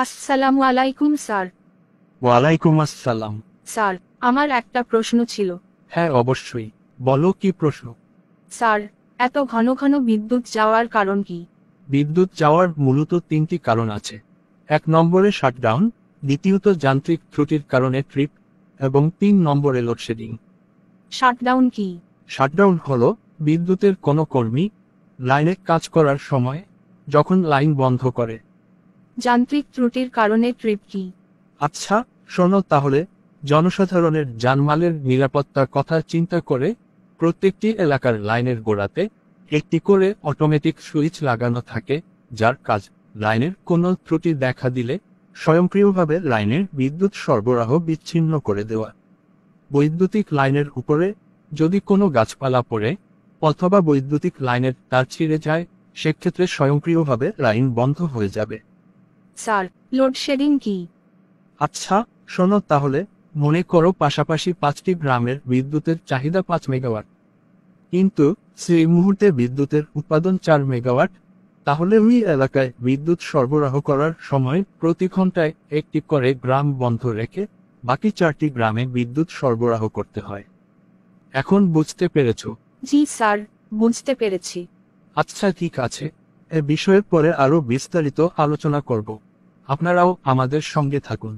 আসসালামু আলাইকুম স্যার। ওয়ালাইকুম আসসালাম। স্যার, আমার একটা প্রশ্ন ছিল। হ্যাঁ, অবশ্যই, বলো কি প্রশ্ন। স্যার, এত ঘন ঘন বিদ্যুৎ যাওয়ার কারণ কি? বিদ্যুৎ যাওয়ার মূলত তিনটি কারণ আছে। 1 নম্বরে শাটডাউন, দ্বিতীয়ত যান্ত্রিক ত্রুটির কারণে ট্রিপ, এবং 3 নম্বরে লোডশেডিং। শাটডাউন কি? শাটডাউন হলো বিদ্যুতের কোনো কর্মী লাইনে কাজ করার সময় যখন লাইন বন্ধ করে। যান্ত্রিক ত্রুটির কারণে ট্রিপ কি? আচ্ছা, শোনো তাহলে। জনসাধারণের জানমালের নিরাপত্তার কথা চিন্তা করে প্রত্যেকটি এলাকার লাইনের গোড়াতে একটি করে অটোমেটিক সুইচ লাগানো থাকে, যার কাজ লাইনের কোনো ত্রুটি দেখা দিলে স্বয়ংক্রিয়ভাবে লাইনের বিদ্যুৎ সরবরাহ বিচ্ছিন্ন করে দেওয়া। বৈদ্যুতিক লাইনের উপরে যদি কোনো গাছপালা পড়ে অথবা বৈদ্যুতিক লাইনের তার ছিঁড়ে যায়, সেক্ষেত্রে স্বয়ংক্রিয়ভাবে লাইন বন্ধ হয়ে যাবে। স্যার, লোডশেডিং কি? আচ্ছা, শোনো তাহলে। মনে করো পাশাপাশি 5টি গ্রামের বিদ্যুতের চাহিদা 5 মেগাওয়াট, কিন্তু সেই মুহূর্তে বিদ্যুতের উৎপাদন 4 মেগাওয়াট। তাহলে ওই এলাকায় বিদ্যুৎ সরবরাহ করার সময় প্রতি ঘন্টায় একটি করে গ্রাম বন্ধ রেখে বাকি 4টি গ্রামে বিদ্যুৎ সরবরাহ করতে হয়। এখন বুঝতে পেরেছো? জি স্যার, বুঝতে পেরেছি। আচ্ছা, ঠিক আছে। এ বিষয়ে পরে আরো বিস্তারিত আলোচনা করব। আপনারাও আমাদের সঙ্গে থাকুন।